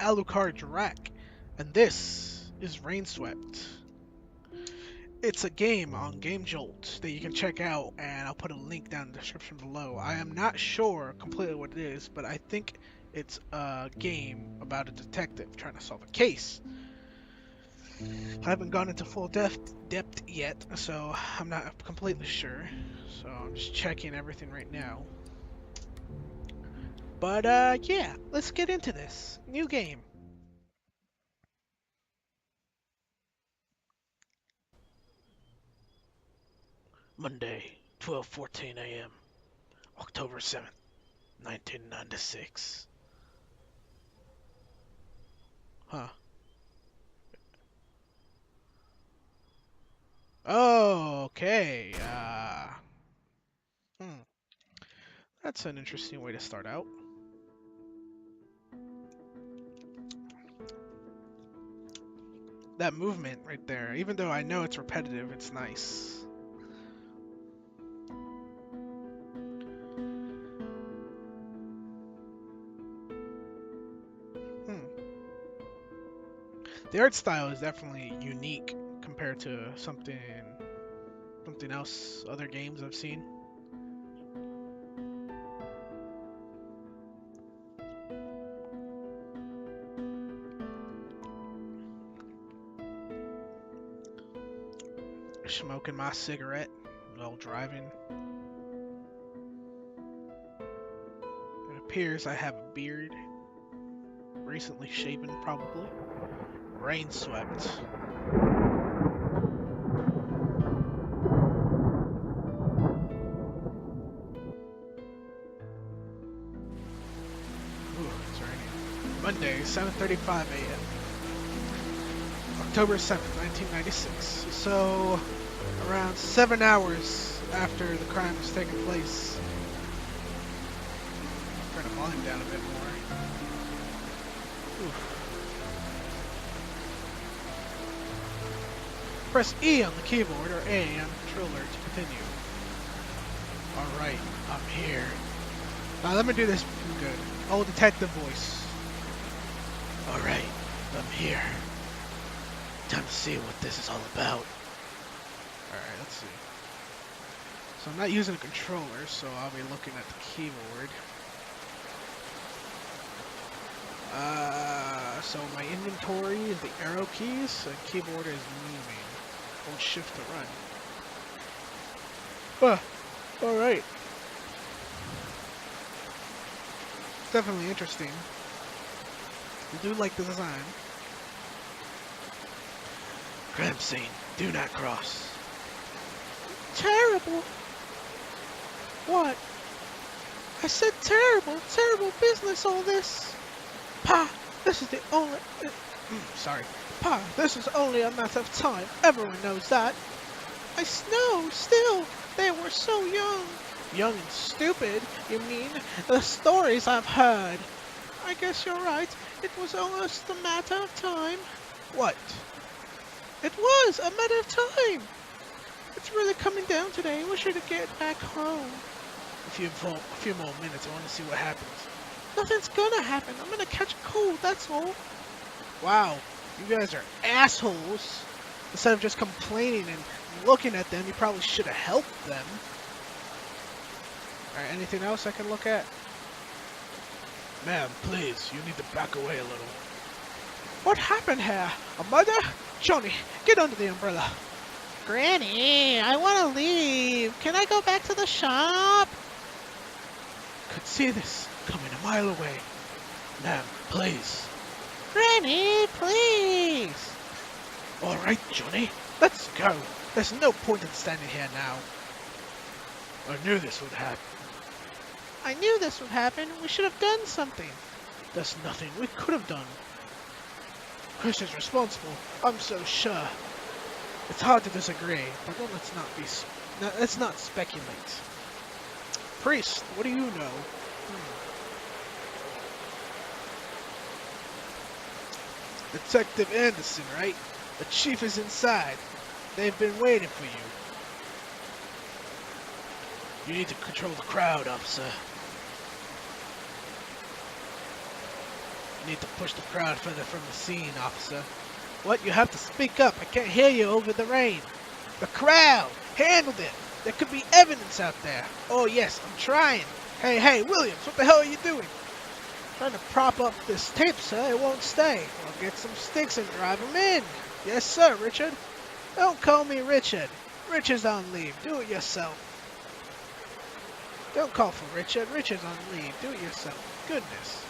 Alucard Drac, and this is Rainswept. It's a game on Game Jolt that you can check out, and I'll put a link down in the description below. I am not sure completely what it is, but I think it's a game about a detective trying to solve a case. I haven't gone into full depth yet, so I'm not completely sure. So I'm just checking everything right now. But yeah, let's get into this. New game. Monday, 12:14 a.m., October 7th, 1996. Huh. Oh, okay. Hmm. That's an interesting way to start out. That movement right there, even though I know it's repetitive, it's nice. Hmm. The art style is definitely unique compared to something else, other games I've seen. Smoking my cigarette while driving. It appears I have a beard. Recently shaven, probably. Rainswept. Ooh, it's raining. Monday, 7:35 a.m. October 7th, 1996. So, around 7 hours after the crime was taking place. Turn the volume down a bit more. Oof. Press E on the keyboard or A on the controller to continue. Alright, I'm here. Now let me do this good. Old detective voice. Alright, I'm here. Time to see what this is all about. Alright, let's see. So I'm not using a controller, so I'll be looking at the keyboard. So my inventory is the arrow keys, and keyboard is moving. Hold shift to run. Alright. Definitely interesting. I do like the design. Crime scene. Do not cross. Terrible. What? I said terrible. Terrible business, all this. Pa, this is the only... sorry. Pa, this is only a matter of time. Everyone knows that. I know, still. They were so young. Young and stupid, you mean? The stories I've heard. I guess you're right. It was almost a matter of time. What? It was a matter of time. It's really coming down today. We should get back home. A few more minutes. I want to see what happens. Nothing's gonna happen. I'm gonna catch a cold, that's all. Wow, you guys are assholes. Instead of just complaining and looking at them, you probably should have helped them. Alright, anything else I can look at? Ma'am, please, you need to back away a little. What happened here? A murder? Johnny, get under the umbrella. Granny, I want to leave. Can I go back to the shop? Could see this coming a mile away. Ma'am, please. Granny, please. All right, Johnny, let's go. There's no point in standing here now. I knew this would happen. I knew this would happen. We should have done something. There's nothing we could have done. Chris is responsible. I'm so sure. It's hard to disagree, but let's not speculate. Priest, what do you know? Detective Anderson, right? The chief is inside. They've been waiting for you. You need to control the crowd, officer. You need to push the crowd further from the scene, officer. What? You have to speak up. I can't hear you over the rain. The crowd! Handled it! There could be evidence out there. Oh, yes, I'm trying. Hey, Williams, what the hell are you doing? Trying to prop up this tape, sir. It won't stay. Well, get some sticks and drive them in. Yes, sir, Richard. Don't call me Richard. Richard's on leave. Do it yourself. Don't call for Richard. Richard's on leave. Do it yourself. Goodness.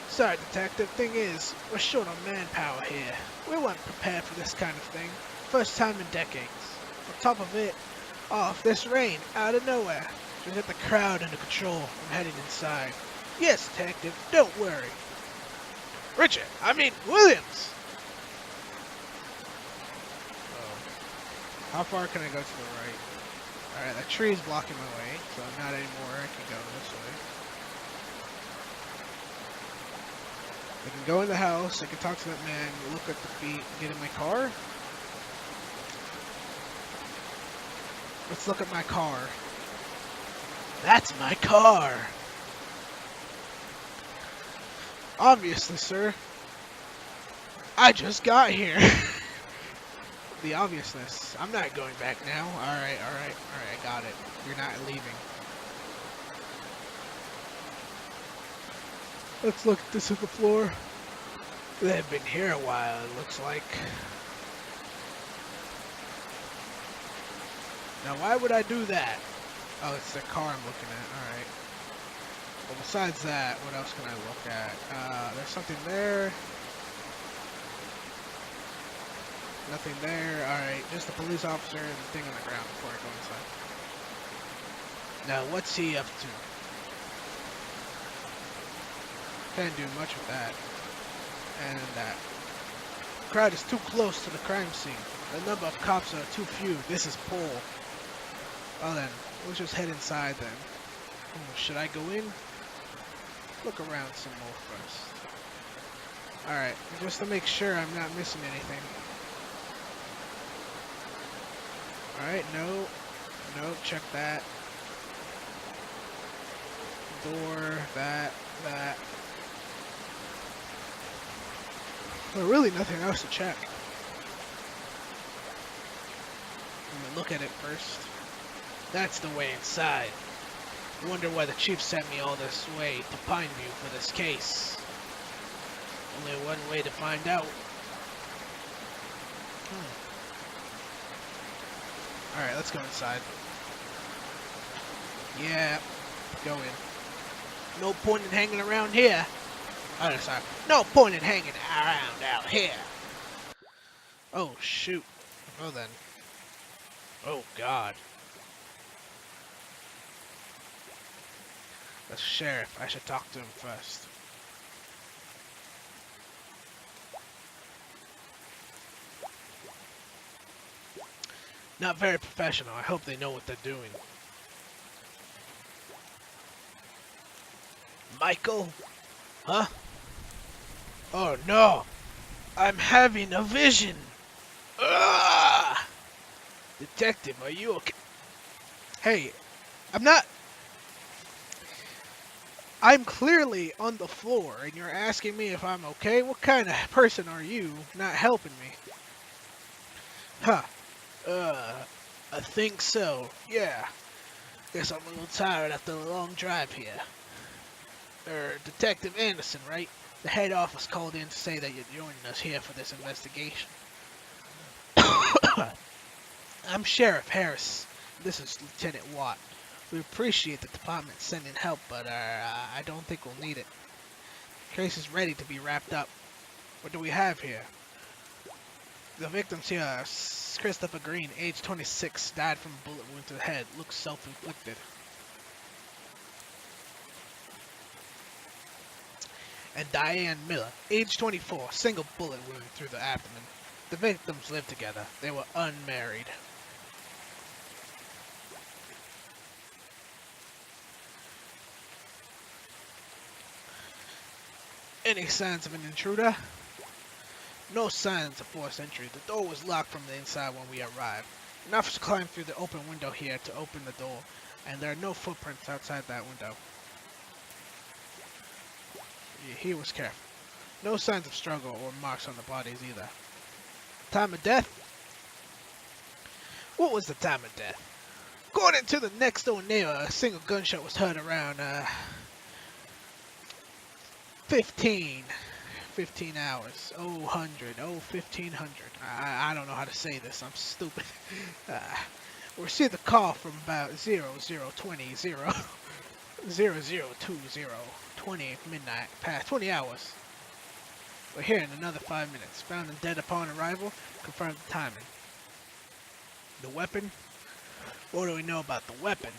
Sorry, detective. Thing is, we're short on manpower here. We weren't prepared for this kind of thing. First time in decades. On top of it, off this rain, out of nowhere. Just get the crowd under control. I'm heading inside. Yes, detective. Don't worry. Richard, I mean Williams. How far can I go to the right? Alright, that tree's blocking my way, so not anymore. I can go this way. I can go in the house, I can talk to that man, look at the feet, get in my car. Let's look at my car. That's my car! Obviously, sir. I just got here. The obviousness. I'm not going back now. Alright, I got it. You're not leaving. Let's look at this at the floor. They've been here a while, it looks like. Now, why would I do that? Oh, it's the car I'm looking at. Alright. Well, besides that, what else can I look at? There's something there. Nothing there. Alright, just the police officer and the thing on the ground before I go inside. Now, what's he up to? Can't do much with that. And that. The crowd is too close to the crime scene. The number of cops are too few. This is poor. Well then, we'll just head inside then. Should I go in? Look around some more first. Alright, just to make sure I'm not missing anything. Alright, no, check that. Door, that. Well, really nothing else to check. I'm gonna look at it first. That's the way inside. Wonder why the chief sent me all this way to Pineview for this case. Only one way to find out. Alright, let's go inside. Yeah, go in. No point in hanging around here. Oh, sorry. No point in hanging around out here. Oh, shoot. Oh, then. Oh, God. The sheriff. I should talk to him first. Not very professional. I hope they know what they're doing. Michael? Huh? Oh no! I'm having a vision! Ugh! Detective, are you okay? Hey, I'm clearly on the floor, and you're asking me if I'm okay? What kind of person are you not helping me? Huh. I think so. Yeah. Guess I'm a little tired after a long drive here. Detective Anderson, right? The head office called in to say that you're joining us here for this investigation. I'm Sheriff Harris. This is Lieutenant Watt. We appreciate the department sending help, but I don't think we'll need it. The case is ready to be wrapped up. What do we have here? The victims here are Christopher Green, age 26, died from a bullet wound to the head. Looks self-inflicted. And Diane Miller, age 24, single bullet wound through the abdomen. The victims lived together. They were unmarried. Any signs of an intruder? No signs of forced entry. The door was locked from the inside when we arrived. An officer climbed through the open window here to open the door, and there are no footprints outside that window. He was careful. No signs of struggle or marks on the bodies either. Time of death? What was the time of death? According to the next door neighbor, a single gunshot was heard around 15 hours. 1500. I don't know how to say this. I'm stupid. We received a call from about 0020 0020 midnight, past 20 hours. We're here in another 5 minutes. Found him dead upon arrival. Confirmed the timing. The weapon? What do we know about the weapon?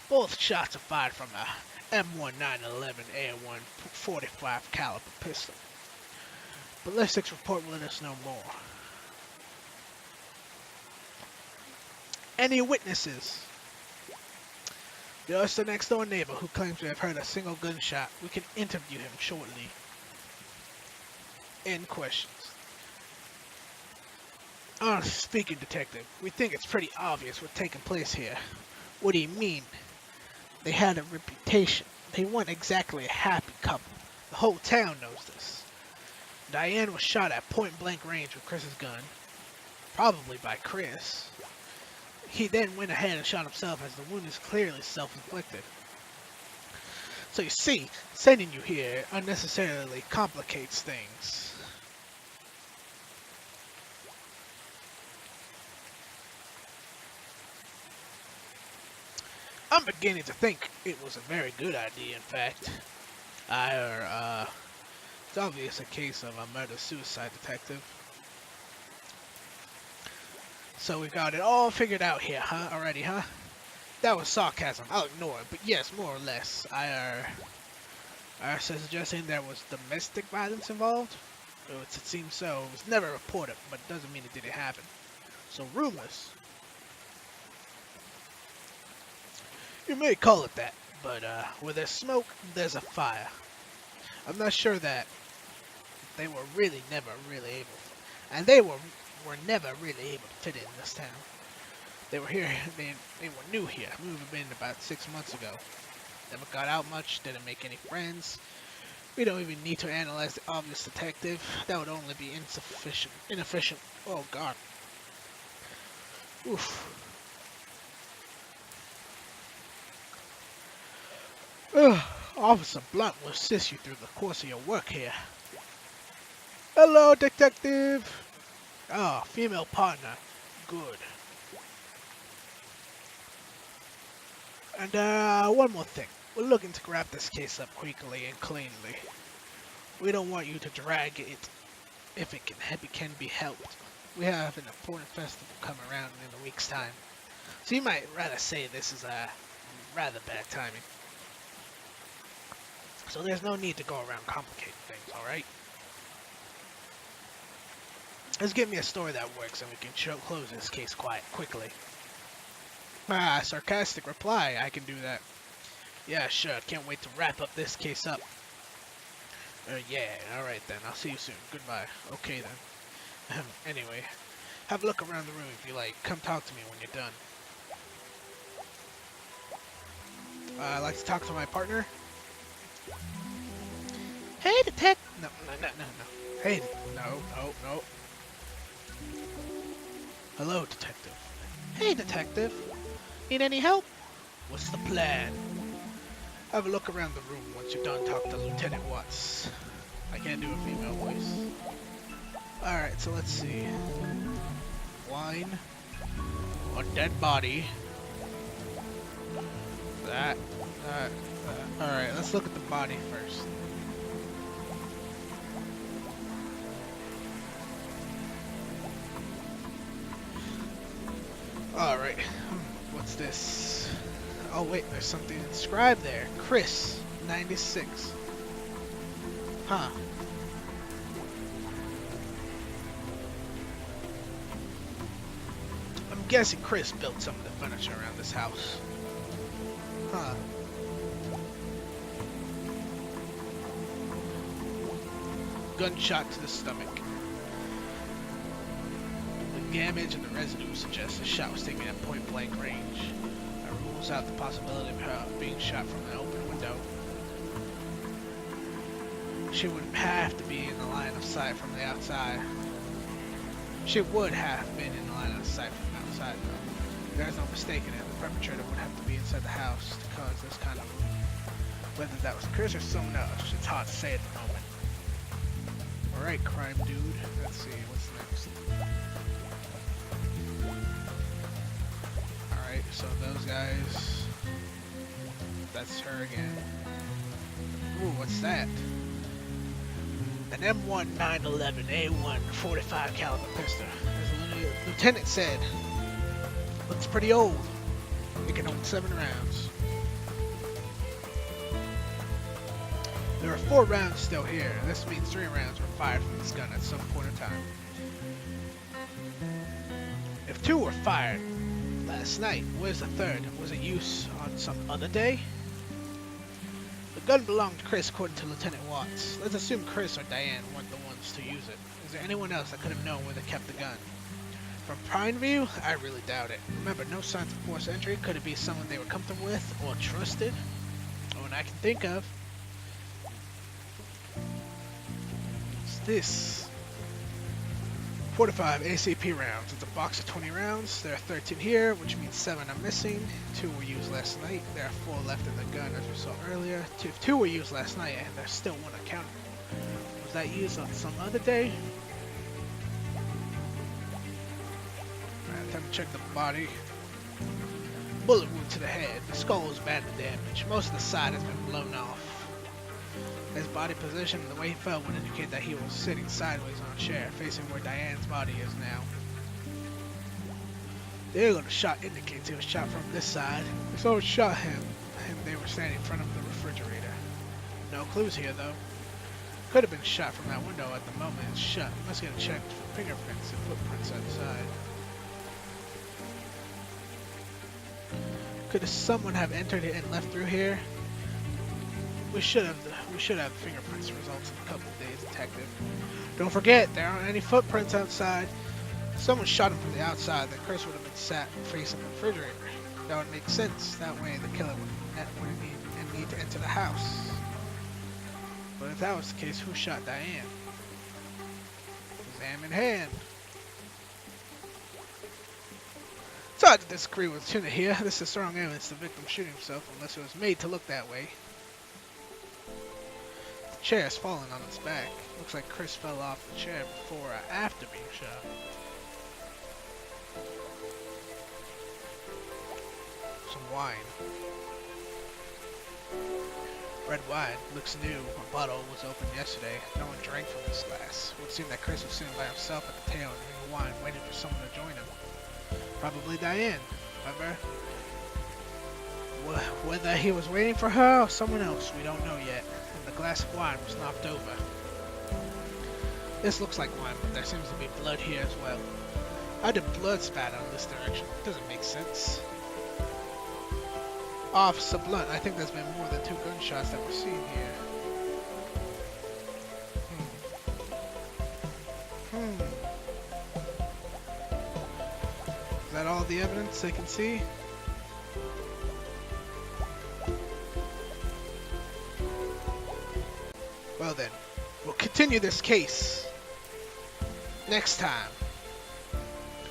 Both shots are fired from a M1911 AR-145 caliber pistol. Ballistics report will let us know more. Any witnesses? Just the next door neighbor who claims to have heard a single gunshot. We can interview him shortly. End questions. Honestly speaking, detective, we think it's pretty obvious what's taking place here. What do you mean? They had a reputation. They weren't exactly a happy couple. The whole town knows this. Diane was shot at point-blank range with Chris's gun. Probably by Chris. He then went ahead and shot himself as the wound is clearly self-inflicted. So you see, sending you here unnecessarily complicates things. I'm beginning to think it was a very good idea, in fact. It's obvious a case of a murder-suicide, detective. So we got it all figured out here, huh? Already, huh? That was sarcasm. I'll ignore it, but yes, more or less. I suggesting there was domestic violence involved? It seems so. It was never reported, but it doesn't mean it didn't happen. So rumors. You may call it that, but where there's smoke, there's a fire. I'm not sure that they were never really able, and they were never really able to fit in this town. They were here, they were new here, moved in about 6 months ago. Never got out much, didn't make any friends. We don't even need to analyze the obvious, detective. That would only be inefficient. Oh god. Oof. Officer Blunt will assist you through the course of your work here. Hello, detective. Ah, female partner. Good. And one more thing. We're looking to wrap this case up quickly and cleanly. We don't want you to drag it if it can be helped. We have an important festival coming around in a week's time. So you might rather say this is rather bad timing. So there's no need to go around complicating things, alright? Just give me a story that works and we can close this case quickly. Ah, sarcastic reply. I can do that. Yeah, sure. Can't wait to wrap up this case up. Yeah, alright then. I'll see you soon. Goodbye. Okay then. Anyway, have a look around the room if you like. Come talk to me when you're done. I'd like to talk to my partner. Hey, detective. No. Hey, no. Hello, detective. Hey, detective. Need any help? What's the plan? Have a look around the room once you're done talking to Lieutenant Watts. I can't do a female voice. Alright, so let's see. Wine. A dead body. That. Alright, let's look at the body first. Alright, what's this? Oh wait, there's something inscribed there. Chris, 96. Huh. I'm guessing Chris built some of the furniture around this house. Huh. Gunshot to the stomach. The damage and the residue suggests the shot was taken at point-blank range. That rules out the possibility of her being shot from an open window. She wouldn't have to be in the line of sight from the outside. She would have been in the line of sight from the outside, though. There's no mistaking it. The perpetrator would have to be inside the house to cause this kind of move. Whether that was Chris or someone else, it's hard to say at the moment. Alright, crime dude. Let's see, what's next? Alright, so those guys... That's her again. Ooh, what's that? An M1 911 A1 45 caliber pistol. As the lieutenant said, looks pretty old. It can hold 7 rounds. There are 4 rounds still here. This means 3 rounds were fired from this gun at some point in time. If 2 were fired last night, where's the 3rd? Was it used on some other day? The gun belonged to Chris, according to Lieutenant Watts. Let's assume Chris or Diane weren't the ones to use it. Is there anyone else that could have known where they kept the gun? From Prime View, I really doubt it. Remember, no signs of forced entry. Could it be someone they were comfortable with or trusted? No one I can think of. What's this? 45 ACP rounds. It's a box of 20 rounds. There are 13 here, which means 7 are missing. 2 were used last night. There are 4 left in the gun, as we saw earlier. 2 were used last night, and there's still 1 accounted for. Was that used on some other day? Alright, time to check the body. Bullet wound to the head. The skull is badly damaged. Most of the side has been blown off. His body position and the way he fell would indicate that he was sitting sideways on a chair, facing where Diane's body is now. The angle of the shot indicates he was shot from this side. If someone shot him, and they were standing in front of the refrigerator. No clues here, though. Could have been shot from that window at the moment it's shut. Must get checked for fingerprints and footprints outside. Could someone have entered it and left through here? We should have fingerprints results in a couple of days, detective. Don't forget, there aren't any footprints outside. If someone shot him from the outside, then Chris would have been sat facing the refrigerator. That would make sense. That way, the killer wouldn't need to enter the house. But if that was the case, who shot Diane? Exam in hand. It's hard to disagree with Tuna here. This is strong evidence the victim shooting himself unless it was made to look that way. The chair is falling on its back. Looks like Chris fell off the chair before or after being shot. Some wine. Red wine. Looks new. A bottle was opened yesterday. No one drank from this glass. It would seem that Chris was sitting by himself at the table drinking wine, waiting for someone to join him. Probably Diane. Remember? Whether he was waiting for her or someone else, we don't know yet. And the glass of wine was knocked over. This looks like wine, but there seems to be blood here as well. How did blood spat out in this direction? Doesn't make sense. Officer Blunt, I think there's been more than 2 gunshots that were seen here. Is that all the evidence they can see? Well then, we'll continue this case next time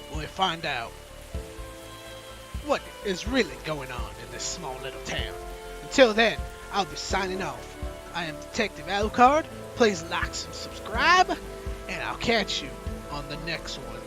when we find out what is really going on in this small little town. Until then, I'll be signing off. I am Detective Alucard. Please like and subscribe, and I'll catch you on the next one.